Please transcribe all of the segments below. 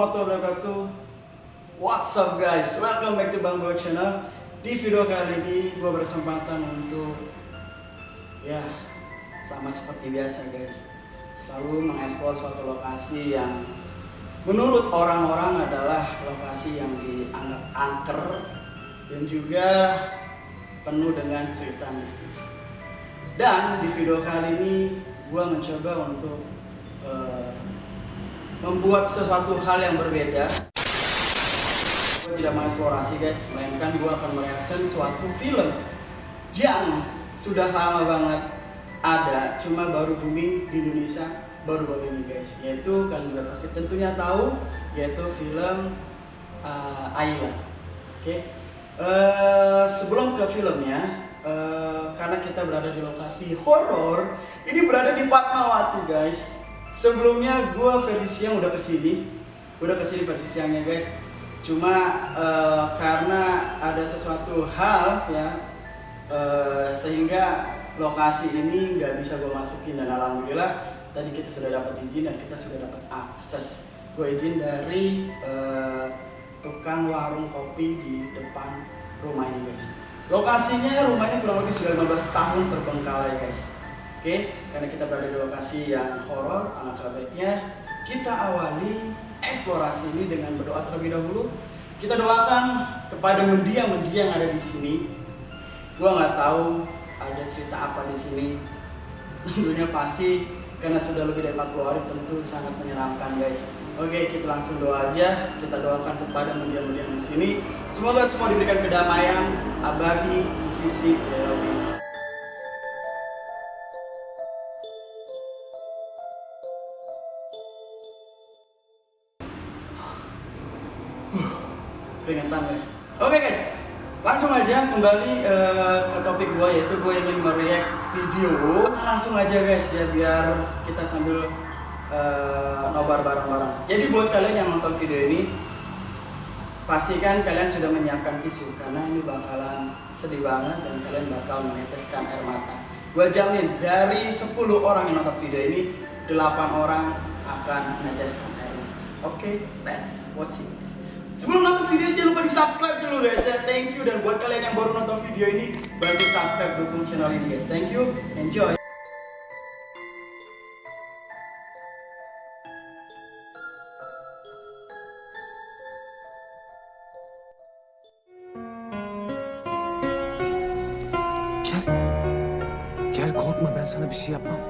warahmatullahi wabarakatuh. What's up guys, welcome back to Bang Bo Channel. Di video kali ini gue berkesempatan untuk sama seperti biasa guys, selalu mengeksplor suatu lokasi yang menurut orang-orang adalah lokasi yang dianggap angker dan juga penuh dengan cerita mistis. Dan di video kali ini gue mencoba untuk membuat sesuatu hal yang berbeda. Gue tidak mengeksplorasi guys, melainkan gue akan mereaction suatu film yang sudah lama banget ada, cuma baru booming di Indonesia baru-baru ini guys. Yaitu kalian juga pasti tentunya tahu, yaitu film Ayla. Oke. Sebelum ke filmnya, karena kita berada di lokasi horor, ini berada di Fatmawati guys. Sebelumnya gue versi siang udah kesini versi siangnya guys. Cuma karena ada sesuatu hal ya, sehingga lokasi ini nggak bisa gue masukin, dan alhamdulillah tadi kita sudah dapat izin dan kita sudah dapat akses. Gue izin dari tukang warung kopi di depan rumah ini guys. Lokasinya, rumahnya kurang lebih sudah 15 tahun terbengkalai guys. Oke, karena kita berada di lokasi yang horor, alangkah baiknya kita awali eksplorasi ini dengan berdoa terlebih dahulu. Kita doakan kepada mendiang-mendiang yang ada di sini. Gua nggak tahu ada cerita apa di sini. Tentunya pasti karena sudah lebih dari 40 hari, tentu sangat menyeramkan guys. Oke, kita langsung doa aja. Kita doakan kepada mendiang-mendiang di sini. Semoga semua diberikan kedamaian abadi di sisi Ilahi. Keringetan guys. Oke guys, langsung aja kembali ke topik gue, yaitu gue ingin mereact video. Langsung aja guys ya, biar kita sambil nobar bareng-bareng. Jadi buat kalian yang nonton video ini, pastikan kalian sudah menyiapkan tisu, karena ini bakalan sedih banget dan kalian bakal meneteskan air mata. Gue jamin dari 10 orang yang nonton video ini, 8 orang akan meneteskan air mata. Oke, let's watch it. Sebelum nonton video jangan lupa di subscribe dulu guys ya, thank you. Dan buat kalian yang baru nonton video ini, bantu subscribe, dukung channel ini guys, thank you, enjoy. Gel korkma, ben sana bir şey yapmam.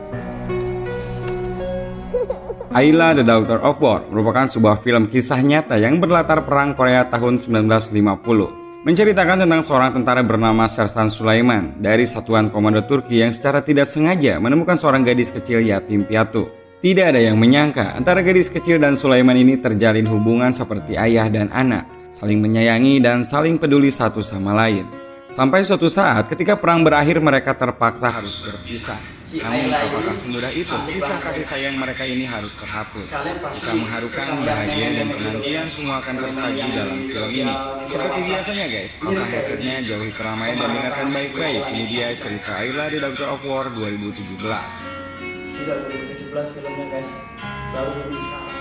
Ayla The Daughter of War merupakan sebuah film kisah nyata yang berlatar perang Korea tahun 1950. Menceritakan tentang seorang tentara bernama Sersan Sulaiman dari Satuan Komando Turki yang secara tidak sengaja menemukan seorang gadis kecil yatim piatu. Tidak ada yang menyangka antara gadis kecil dan Sulaiman ini terjalin hubungan seperti ayah dan anak, saling menyayangi dan saling peduli satu sama lain. Sampai suatu saat ketika perang berakhir, mereka terpaksa harus berpisah. Namun apakah semudah itu? Kisah kasih sayang mereka ini harus terhapus. Bisa mengharukan, bahagia, dan penantian semua akan tersaji dalam film ini. Seperti biasanya guys, pasang headsetnya, jauhi keramaian dan dengarkan baik-baik. Ini dia cerita Ayla The Daughter of War 2017. Sudah 2017 filmnya guys, baru ini sekarang.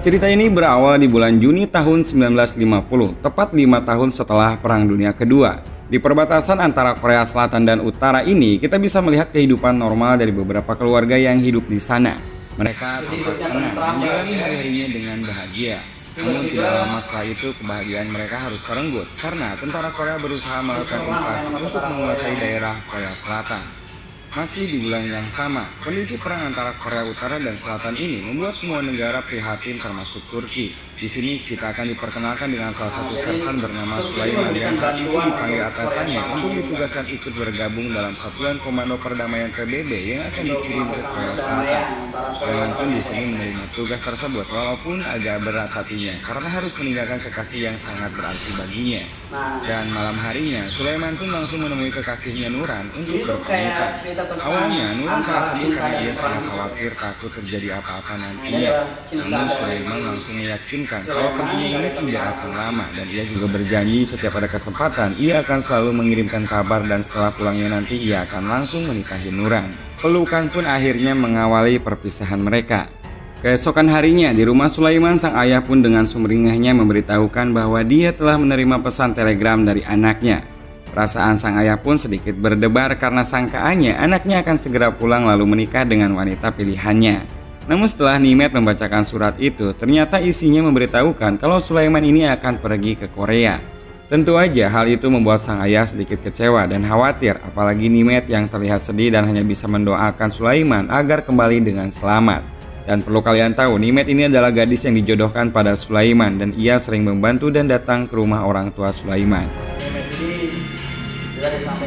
Cerita ini berawal di bulan Juni tahun 1950, tepat 5 tahun setelah Perang Dunia Kedua. Di perbatasan antara Korea Selatan dan Utara ini, kita bisa melihat kehidupan normal dari beberapa keluarga yang hidup di sana. Mereka tampak tenang, menjalani hari-harinya dengan bahagia. Namun tidak lama setelah itu, kebahagiaan mereka harus terenggut karena tentara Korea berusaha melakukan invasi untuk menguasai daerah Korea Selatan. Masih di bulan yang sama, kondisi perang antara Korea Utara dan Selatan ini membuat semua negara prihatin termasuk Turki. Di sini kita akan diperkenalkan dengan salah satu sersan bernama Sulaiman yang saat itu dipanggil atasannya untuk ditugaskan ikut bergabung dalam Satuan Komando Perdamaian PBB yang akan dikirim ke Korea Selatan. Sulaiman pun di sini menerima tugas tersebut walaupun agak berat hatinya karena harus meninggalkan kekasih yang sangat berarti baginya. Dan malam harinya, Sulaiman pun langsung menemui kekasihnya Nuran untuk berpamitan. Awalnya Nuran sangat sedih karena ia sangat khawatir takut terjadi apa-apa nantinya. Namun Sulaiman langsung meyakinkan kalau perginya ini tidak akan lama, dan ia juga berjanji setiap ada kesempatan ia akan selalu mengirimkan kabar, dan setelah pulangnya nanti ia akan langsung menikahi Nuran. Pelukan pun akhirnya mengawali perpisahan mereka. Keesokan harinya di rumah Sulaiman, sang ayah pun dengan sumringahnya memberitahukan bahwa dia telah menerima pesan telegram dari anaknya. Perasaan sang ayah pun sedikit berdebar karena sangkaannya anaknya akan segera pulang lalu menikah dengan wanita pilihannya. Namun setelah Nimet membacakan surat itu, ternyata isinya memberitahukan kalau Sulaiman ini akan pergi ke Korea. Tentu aja hal itu membuat sang ayah sedikit kecewa dan khawatir, apalagi Nimet yang terlihat sedih dan hanya bisa mendoakan Sulaiman agar kembali dengan selamat. Dan perlu kalian tahu, Nimet ini adalah gadis yang dijodohkan pada Sulaiman dan ia sering membantu dan datang ke rumah orang tua Sulaiman.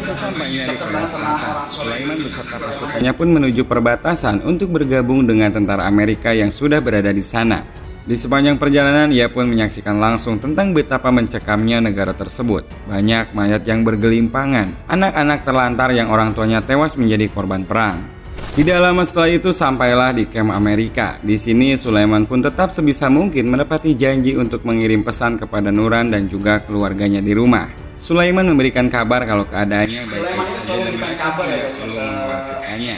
Sesampainya di Korea Selatan, Sulaiman beserta pasukannya pun menuju perbatasan untuk bergabung dengan tentara Amerika yang sudah berada di sana. Di sepanjang perjalanan, ia pun menyaksikan langsung tentang betapa mencekamnya negara tersebut. Banyak mayat yang bergelimpangan, anak-anak terlantar yang orang tuanya tewas menjadi korban perang. Tidak lama setelah itu sampailah di kamp Amerika. Di sini Sulaiman pun tetap sebisa mungkin menepati janji untuk mengirim pesan kepada Nuran dan juga keluarganya di rumah. Sulaiman memberikan kabar kalau keadaannya baik-baik saja dan mereka tidak perlu mengkhawatirkannya.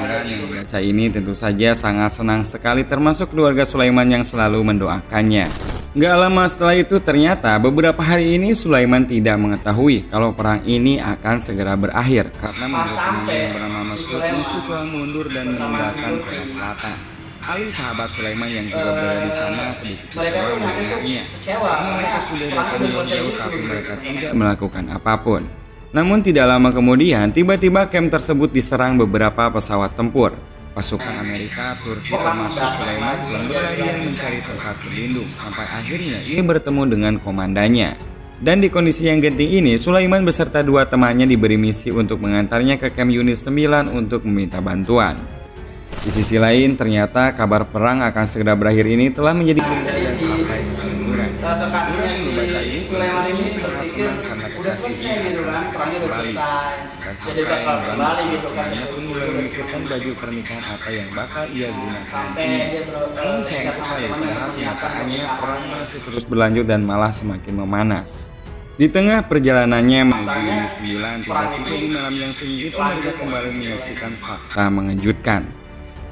Nuran yang membaca ini tentu saja sangat senang sekali, termasuk keluarga Sulaiman yang selalu mendoakannya. Gak lama setelah itu ternyata beberapa hari ini Sulaiman tidak mengetahui kalau perang ini akan segera berakhir karena menurut temannya yang bernama Masud, musuh telah mundur dan meninggalkan Korea Selatan. Ali, sahabat Sulaiman yang juga berada di sana, sedikit kecewa mendengarnya karena mereka sudah datang jauh tapi mereka tidak melakukan apapun. Namun tidak lama kemudian tiba-tiba kamp tersebut diserang beberapa pesawat tempur. Pasukan Amerika, Turki termasuk Sulaiman pun berlarian mencari tempat berlindung sampai akhirnya ia bertemu dengan komandannya. Dan di kondisi yang genting ini, Sulaiman beserta dua temannya diberi misi untuk mengantarnya ke kamp unit 9 untuk meminta bantuan. Di sisi lain, ternyata kabar perang akan segera berakhir ini telah menjadi berita dan sampai ke Nuran. Kekasihnya si Sulaiman ini berpikir udah selesai gitu kan, perangnya udah selesai, jadi bakal kembali gitu kan. Dia pun mulai memikirkan baju pernikahan apa yang bakal ia gunakan. Sampai dia Sayang sekali, padahal kenyataannya perang masih terus berlanjut dan malah semakin memanas. Di tengah perjalanannya menuju unit 9, tiba-tiba di malam yang sunyi itu mereka kembali menyaksikan fakta mengejutkan.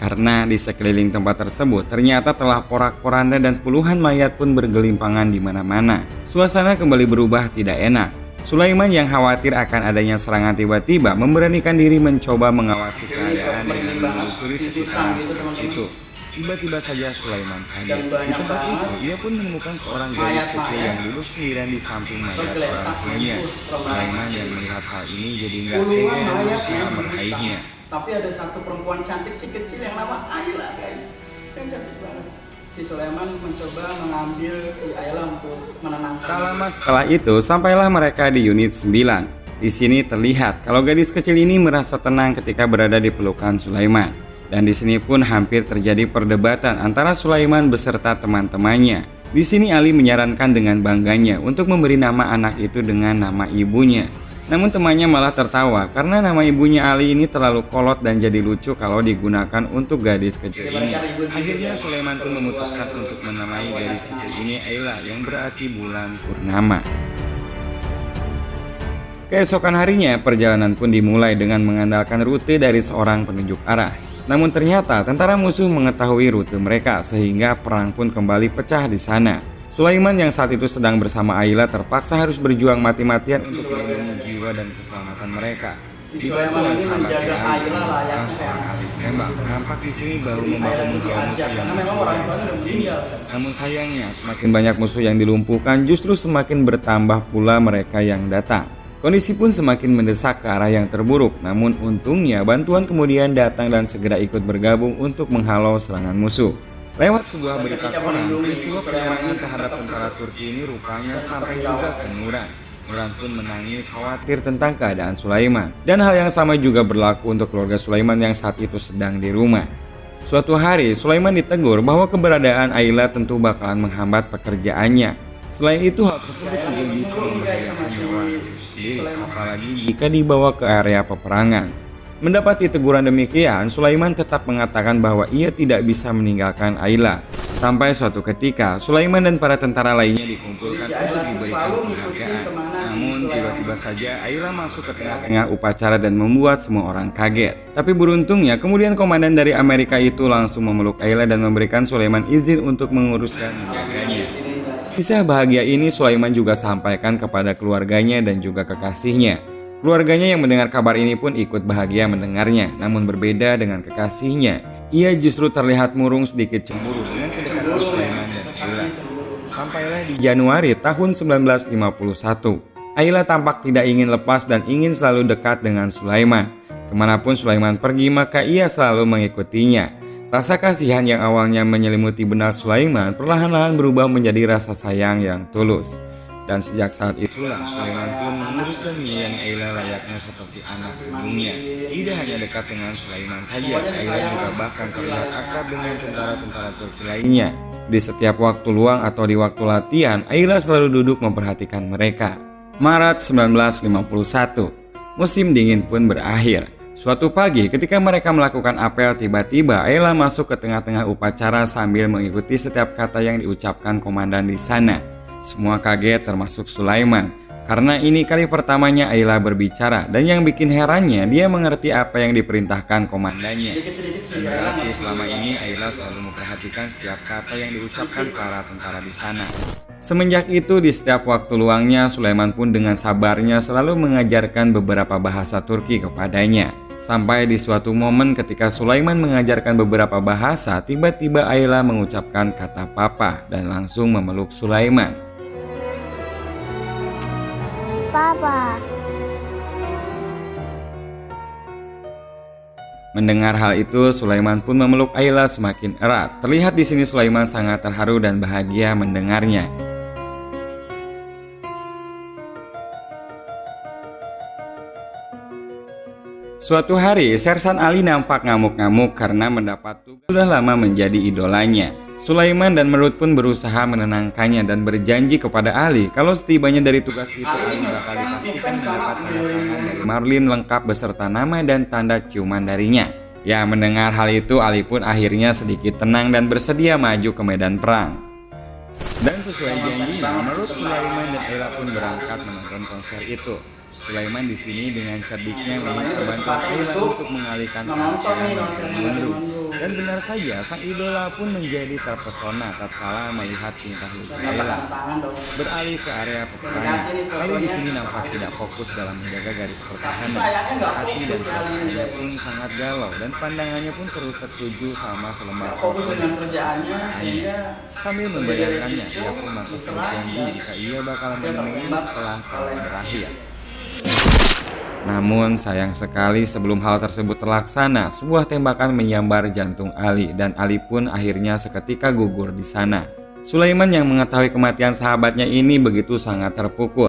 Karena di sekeliling tempat tersebut ternyata telah porak-poranda dan puluhan mayat pun bergelimpangan di mana-mana. Suasana kembali berubah tidak enak. Sulaiman yang khawatir akan adanya serangan tiba-tiba memberanikan diri mencoba mengawasi keadaan dengan menelusuri sekitar itu. Tiba-tiba saja Sulaiman kaget. Di tempat itu ia pun menemukan seorang gadis kecil yang duduk sendirian di samping mayat orang tuanya. Sulaiman yang melihat hal ini jadi nggak tega dan berusaha meraihnya. Tapi ada satu perempuan cantik si kecil yang nama Ayla, guys. Yang cantik banget. Si Sulaiman mencoba mengambil si Ayla untuk menenangkan. Tak lama setelah itu sampailah mereka di unit 9. Di sini terlihat kalau gadis kecil ini merasa tenang ketika berada di pelukan Sulaiman. Dan di sini pun hampir terjadi perdebatan antara Sulaiman beserta teman-temannya. Di sini Ali menyarankan dengan bangganya untuk memberi nama anak itu dengan nama ibunya. Namun temannya malah tertawa karena nama ibunya Ali ini terlalu kolot dan jadi lucu kalau digunakan untuk gadis kecil ini. Akhirnya Sulaiman pun memutuskan untuk menamai gadis kecil ini Ayla yang berarti bulan purnama. Keesokan harinya perjalanan pun dimulai dengan mengandalkan rute dari seorang penunjuk arah. Namun ternyata tentara musuh mengetahui rute mereka sehingga perang pun kembali pecah di sana. Sulaiman yang saat itu sedang bersama Ayla terpaksa harus berjuang mati-matian untuk melindungi jiwa dan keselamatan mereka. Si Sulaiman ini menjaga Ayla layaknya seorang ahli tembak. Nampak di sini baru membawa musuh yang namun sayangnya semakin banyak musuh yang dilumpuhkan justru semakin bertambah pula mereka yang datang. Kondisi pun semakin mendesak ke arah yang terburuk. Namun untungnya bantuan kemudian datang dan segera ikut bergabung untuk menghalau serangan musuh. Lewat sebuah berita perang, peristiwa penyerangan terhadap tentara Turki ini rupanya sampai juga ke Nuran. Nuran pun menangis khawatir tentang keadaan Sulaiman. Dan hal yang sama juga berlaku untuk keluarga Sulaiman yang saat itu sedang di rumah. Suatu hari, Sulaiman ditegur bahwa keberadaan Ayla tentu bakalan menghambat pekerjaannya. Selain itu, hal tersebut juga bisa membahayakan nyawa sendiri, apalagi jika dibawa ke area peperangan. Mendapati teguran demikian, Sulaiman tetap mengatakan bahwa ia tidak bisa meninggalkan Ayla. Sampai suatu ketika, Sulaiman dan para tentara lainnya dikumpulkan Jadi si untuk Ayla tuh diberikan selalu penghargaan. ngikutin kemana si Namun Sulaiman tiba-tiba pergi. saja Ayla masuk ke tengah-tengah upacara dan membuat semua orang kaget. Tapi beruntungnya kemudian komandan dari Amerika itu langsung memeluk Ayla dan memberikan Sulaiman izin untuk mengurus dan menjaganya. Kisah bahagia ini Sulaiman juga sampaikan kepada keluarganya dan juga kekasihnya. Keluarganya yang mendengar kabar ini pun ikut bahagia mendengarnya, namun berbeda dengan kekasihnya. Ia justru terlihat murung sedikit cemburu dengan kedekatan Sulaiman dan Ayla. Sampailah di Januari tahun 1951. Ayla tampak tidak ingin lepas dan ingin selalu dekat dengan Sulaiman. Kemanapun Sulaiman pergi maka ia selalu mengikutinya. Rasa kasihan yang awalnya menyelimuti benak Sulaiman perlahan-lahan berubah menjadi rasa sayang yang tulus. Dan sejak saat itulah Sulaiman pun mengurus dan menyayangi Ayla layaknya seperti anak kandungnya. Tidak hanya dekat dengan Sulaiman saja, Ayla juga bahkan terlihat akrab dengan tentara-tentara Turki lainnya. Di setiap waktu luang atau di waktu latihan, Ayla selalu duduk memperhatikan mereka. Maret 1951, musim dingin pun berakhir. Suatu pagi ketika mereka melakukan apel, tiba-tiba Ayla masuk ke tengah-tengah upacara sambil mengikuti setiap kata yang diucapkan komandan di sana. Semua kaget termasuk Sulaiman, karena ini kali pertamanya Ayla berbicara dan yang bikin herannya dia mengerti apa yang diperintahkan komandannya. Dan berarti selama ini Ayla selalu memperhatikan setiap kata yang diucapkan para tentara di sana. Semenjak itu di setiap waktu luangnya Sulaiman pun dengan sabarnya selalu mengajarkan beberapa bahasa Turki kepadanya. Sampai di suatu momen ketika Sulaiman mengajarkan beberapa bahasa, tiba-tiba Ayla mengucapkan kata papa dan langsung memeluk Sulaiman. Papa. Mendengar hal itu, Sulaiman pun memeluk Ayla semakin erat. Terlihat di sini Sulaiman sangat terharu dan bahagia mendengarnya. Suatu hari, Sersan Ali nampak ngamuk-ngamuk karena mendapat tugas sudah lama menjadi idolanya. Sulaiman dan Merut pun berusaha menenangkannya dan berjanji kepada Ali kalau setibanya dari tugas itu Ali bakal dipastikan mendapat tanda tangan dari Marlin lengkap beserta nama dan tanda ciuman darinya. Ya, mendengar hal itu Ali pun akhirnya sedikit tenang dan bersedia maju ke medan perang. Dan sesuai janjinya, Merut, Sulaiman dan Ayla pun berangkat menonton konser itu. Sulaiman di sini dengan cerdiknya meminta bantuan Ayla untuk mengalihkan perhatian Merut. Dan benar saja, sang idola pun menjadi terpesona tatkala melihat tingkah lucu Ayla. Beralih ke area peperangan, Ali di sini nampak tidak fokus dalam menjaga garis pertahanan. Hati dan perasaannya pun sangat galau dan pandangannya pun terus tertuju sama selembar foto dengan kerjaannya sehingga sambil membayangkannya, ia pun lantas berjanji jika ia bakal menemui setelah perang berakhir. Namun sayang sekali sebelum hal tersebut terlaksana, sebuah tembakan menyambar jantung Ali dan Ali pun akhirnya seketika gugur di sana. Sulaiman yang mengetahui kematian sahabatnya ini begitu sangat terpukul.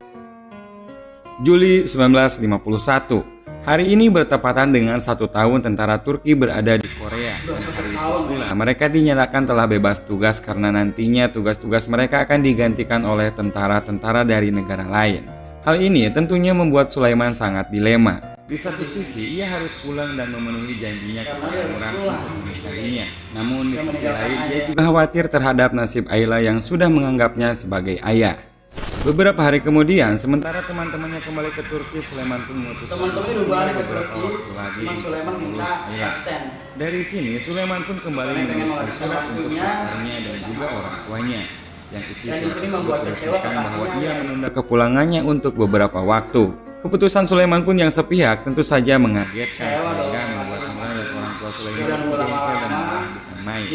Juli 1951, hari ini bertepatan dengan 1 tahun tentara Turki berada di Korea. Dan hari itu pula mereka dinyatakan telah bebas tugas karena nantinya tugas-tugas mereka akan digantikan oleh tentara-tentara dari negara lain. Hal ini tentunya membuat Sulaiman sangat dilema. Di satu sisi, ia harus pulang dan memenuhi janjinya kepada Murad untuk menikahinya. Namun di sisi lain, ia juga khawatir terhadap nasib Ayla yang sudah menganggapnya sebagai ayah. Beberapa hari kemudian, sementara teman-temannya kembali ke Turki, Sulaiman pun memutuskan beberapa waktu lagi mengurus Ayla. Dari sini, Sulaiman pun kembali menuliskan surat untuk pacarnya dan juga orang tuanya. Yang isi surat tersebut berisikan bahwa ia menunda kepulangannya untuk beberapa waktu. Keputusan Sulaiman pun yang sepihak tentu saja mengagetkan sehingga membuat Amran dan orang tua Sulaiman berjengkel dan malah bukan main.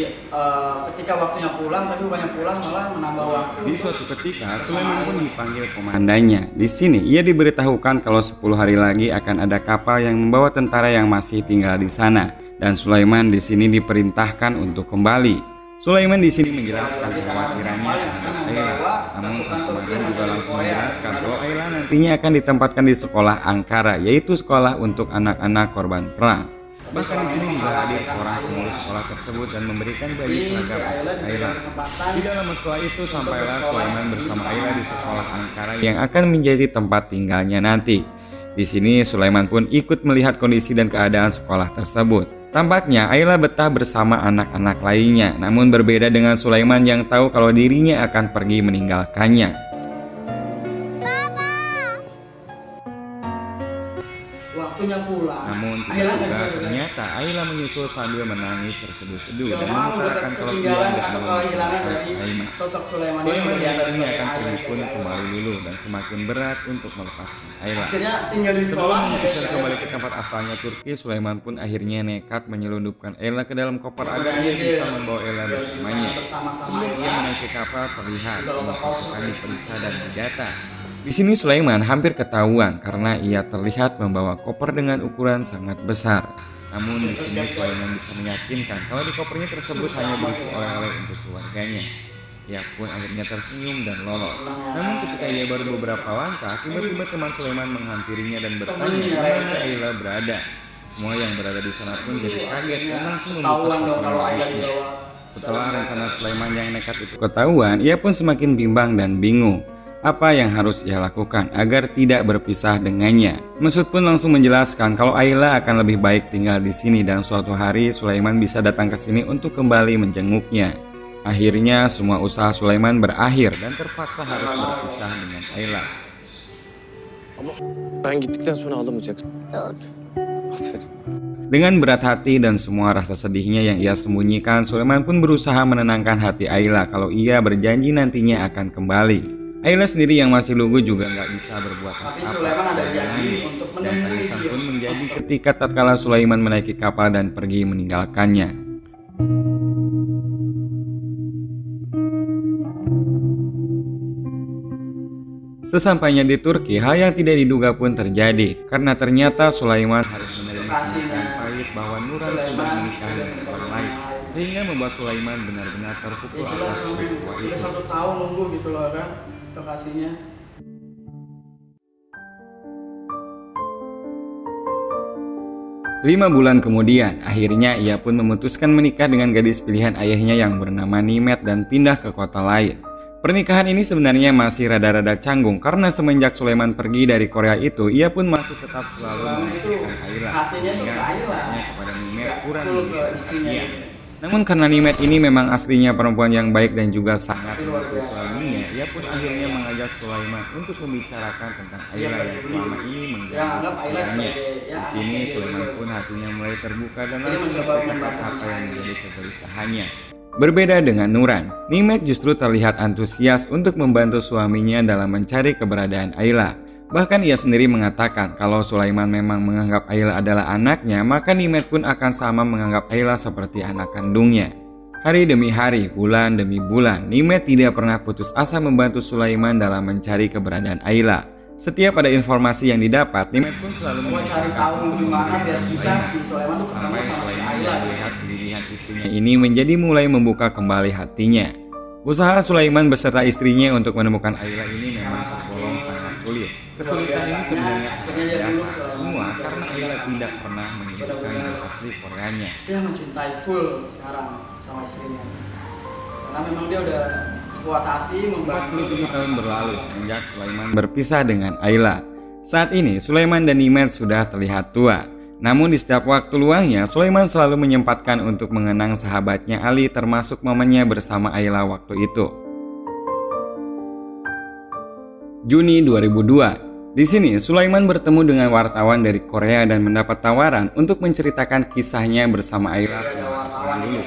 Ketika waktunya pulang, tapi bukannya pulang malah menambah waktu. Di suatu ketika Sulaiman pun dipanggil komandannya. Di sini ia diberitahukan kalau 10 hari lagi akan ada kapal yang membawa tentara yang masih tinggal di sana. Dan Sulaiman di sini diperintahkan untuk kembali. Sulaiman di sini menjelaskan kekhawatirannya terhadap Ayla, namun sang komandan juga langsung menjelaskan bahwa Ayla nantinya akan ditempatkan di sekolah Ankara, yaitu sekolah untuk anak-anak korban perang. Bahkan di sini juga hadir seorang pengurus sekolah tersebut dan memberikan baju seragam untuk Ayla. Tidak lama setelah itu sampailah Sulaiman bersama Ayla di sekolah Ankara yang akan menjadi tempat tinggalnya nanti. Di sini Sulaiman pun ikut melihat kondisi dan keadaan sekolah tersebut. Tampaknya Ayla betah bersama anak-anak lainnya, namun berbeda dengan Sulaiman yang tahu kalau dirinya akan pergi meninggalkannya. Waktunya pulang. Namun Ayla nggak tiba-tiba bisa, ternyata Ayla menyusul sambil menangis terseduh-seduh Tidak dan mau mengutarakan kalau ia ketinggalan nggak atau mau kehilangan meninggalkan dari Sulaiman. sosok Sulaiman Sulaiman ini yang atas tadinya sebagai akan ayah pergi pun dari Ayla. kembali dulu dan semakin berat untuk melepaskan Ayla. Akhirnya tinggal di Sebelum sekolah. memutuskan kembali ke tempat asalnya Turki, Sulaiman pun akhirnya nekat menyelundupkan Ayla ke dalam koper agar ia bisa membawa Ayla bersamanya. Sebelum ia menaiki kapal, terlihat semua pasukan diperiksa dan didata. Di sini Sulaiman hampir ketahuan karena ia terlihat membawa koper dengan ukuran sangat besar. Namun di sini Sulaiman bisa meyakinkan kalau di kopernya tersebut hanya berisi oleh-oleh untuk keluarganya. Ia pun akhirnya tersenyum dan lolos. Namun ketika ia baru beberapa langkah, tiba-tiba teman Sulaiman menghampirinya dan bertanya di mana Ayla berada. Semua yang berada di sana pun jadi kaget dan langsung membuka koper miliknya. Setelah rencana Sulaiman yang nekat itu ketahuan, ia pun semakin bimbang dan bingung. Apa yang harus ia lakukan agar tidak berpisah dengannya? Mesut pun langsung menjelaskan kalau Ayla akan lebih baik tinggal di sini dan suatu hari Sulaiman bisa datang ke sini untuk kembali menjenguknya. Akhirnya semua usaha Sulaiman berakhir dan terpaksa harus berpisah dengan Ayla. Ben gittikten sonra ağlamayacaksın. Aferin. Dengan berat hati dan semua rasa sedihnya yang ia sembunyikan, Sulaiman pun berusaha menenangkan hati Ayla kalau ia berjanji nantinya akan kembali. Ayla sendiri yang masih lugu juga nggak bisa berbuat Tapi apa-apa Sulaiman ada dan janji menangis. untuk Dan menemui tangisan dia. pun menjadi ketika tatkala Sulaiman menaiki kapal dan pergi meninggalkannya. Sesampainya di Turki, hal yang tidak diduga pun terjadi karena ternyata Sulaiman harus menerima kenyataan pahit bahwa Nuran sudah menikah dengan orang lain, sehingga membuat Sulaiman benar-benar terpukul Ya jelas atas peristiwa udah itu. 1 tahun nunggu gitu loh kan lokasinya. Lima bulan kemudian, akhirnya ia pun memutuskan menikah dengan gadis pilihan ayahnya yang bernama Nimet dan pindah ke kota lain. Pernikahan ini sebenarnya masih rada-rada canggung karena semenjak Sulaiman pergi dari Korea itu, ia pun masih tetap selalu memikirkan Ayla, hatinya tuh sehingga ke Ayla. sikapnya kepada Nimet kurang Full ke memberikan istrinya. perhatian. Namun karena Nimet ini memang aslinya perempuan yang baik dan juga sangat Luar membantu biasa. suaminya, ia pun akhirnya mengajak Sulaiman untuk membicarakan tentang Ayla yang selama ini Yang mengganggu anggap Ayla pikirannya. sebagai Di sini Sulaiman pun hatinya mulai terbuka dan Jadi langsung mencoba menceritakan membantu apa yang mencari. menjadi kegelisahannya. Berbeda dengan Nuran, Nimet justru terlihat antusias untuk membantu suaminya dalam mencari keberadaan Ayla. Bahkan ia sendiri mengatakan kalau Sulaiman memang menganggap Ayla adalah anaknya, maka Nimet pun akan sama menganggap Ayla seperti anak kandungnya. Hari demi hari, bulan demi bulan, Nimet tidak pernah putus asa membantu Sulaiman dalam mencari keberadaan Ayla. Setiap ada informasi yang didapat, Nimet pun selalu Mau cari tahu gimana biar bisa si Sulaiman tuh ketemu sampai sama si Sulaiman Ayla. yang melihat kegigihan istrinya ini menjadi mulai membuka kembali hatinya. Usaha Sulaiman beserta istrinya untuk menemukan Ayla ini memang tergolong sangat sulit. Kesulitan ini sebenarnya sangat biasa, semua karena Ayla tidak pernah menyebutkan nama asli Koreanya. Dia mencintai full sekarang sama istrinya. Karena memang dia udah sekuat hati membantu 47 tahun berlalu sejak Sulaiman berpisah dengan Ayla. Saat ini Sulaiman dan Nimet sudah terlihat tua. Namun di setiap waktu luangnya, Sulaiman selalu menyempatkan untuk mengenang sahabatnya Ali termasuk momennya bersama Ayla waktu itu. Juni 2002. Di sini Sulaiman bertemu dengan wartawan dari Korea dan mendapat tawaran untuk menceritakan kisahnya bersama Ayla semasa dulu.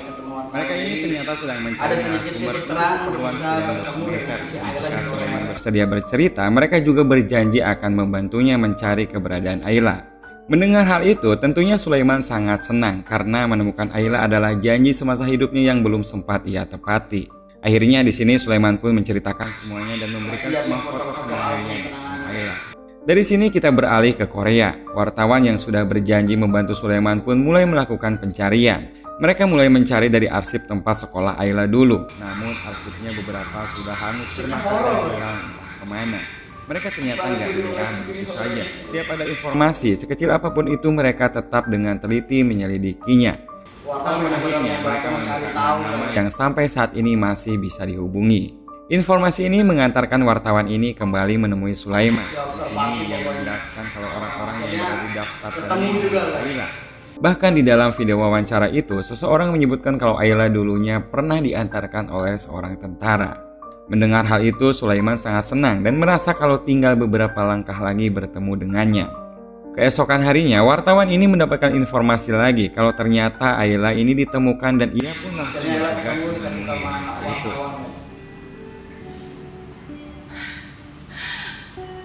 Mereka ini ternyata sedang mencari narasumber untuk keperluan film dokumenter. Ketika Sulaiman bersedia bercerita, mereka juga berjanji akan membantunya mencari keberadaan Ayla. Mendengar hal itu, tentunya Sulaiman sangat senang karena menemukan Ayla adalah janji semasa hidupnya yang belum sempat ia tepati. Akhirnya di sini Sulaiman pun menceritakan semuanya dan memberikan semua foto kenangannya bersama Ayla. Dari sini kita beralih ke Korea. Wartawan yang sudah berjanji membantu Sulaiman pun mulai melakukan pencarian. Mereka mulai mencari dari arsip tempat sekolah Ayla dulu. Namun arsipnya beberapa sudah hangus karena mereka hilang entah kemana. Mereka ternyata nggak menyerah begitu saja. Setiap ada informasi, sekecil apapun itu mereka tetap dengan teliti menyelidikinya. Sampai akhirnya mereka menemukan nama yang sampai saat ini masih bisa dihubungi. Informasi ini mengantarkan wartawan ini kembali menemui Sulaiman. Di sini ia menjelaskan kalau orang-orang yang berada di daftar tadi adalah Ayla. Bahkan di dalam video wawancara itu, seseorang menyebutkan kalau Ayla dulunya pernah diantarkan oleh seorang tentara. Mendengar hal itu, Sulaiman sangat senang dan merasa kalau tinggal beberapa langkah lagi bertemu dengannya. Keesokan harinya, wartawan ini mendapatkan informasi lagi kalau ternyata Ayla ini ditemukan dan ia pun langsung Akhirnya Ayla bergegas ketemu dikasih menemui tahu wanita itu. wartawan, guys.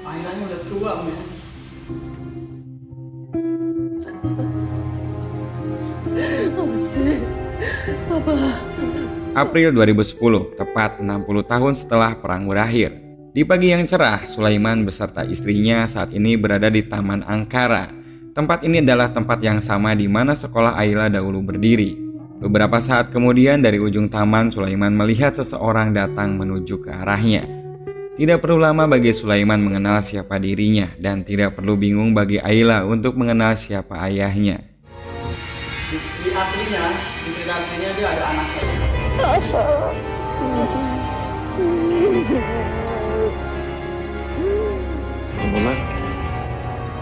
Ailanya udah tua, men. April 2010, tepat 60 tahun setelah perang berakhir. Di pagi yang cerah, Sulaiman beserta istrinya saat ini berada di Taman Angkara. Tempat ini adalah tempat yang sama di mana sekolah Ayla dahulu berdiri. Beberapa saat kemudian dari ujung taman, Sulaiman melihat seseorang datang menuju ke arahnya. Tidak perlu lama bagi Sulaiman mengenal siapa dirinya dan tidak perlu bingung bagi Ayla untuk mengenal siapa ayahnya. Di aslinya, di cerita aslinya dia ada anaknya. Babalar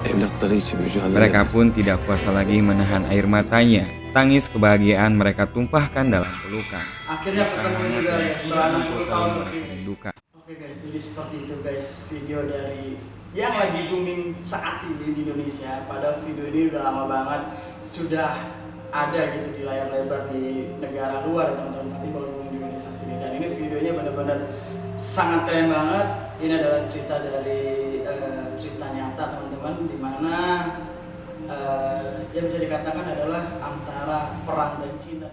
evlatları için mücadele Mereka pun tidak kuasa lagi menahan air matanya. Tangis kebahagiaan mereka tumpahkan dalam pelukan. Akhirnya ketemu juga ya setelah 60 tahun mereka lebih. rindukan. Oke guys, jadi seperti itu guys video dari yang lagi booming saat ini di Indonesia. Padahal video ini udah lama banget sudah ada gitu di layar lebar di negara luar teman-teman, tapi baru booming di Indonesia sini. Dan ini videonya benar-benar sangat keren banget. Ini adalah cerita dari cerita nyata teman-teman, dimana yang bisa dikatakan adalah antara perang dan cinta.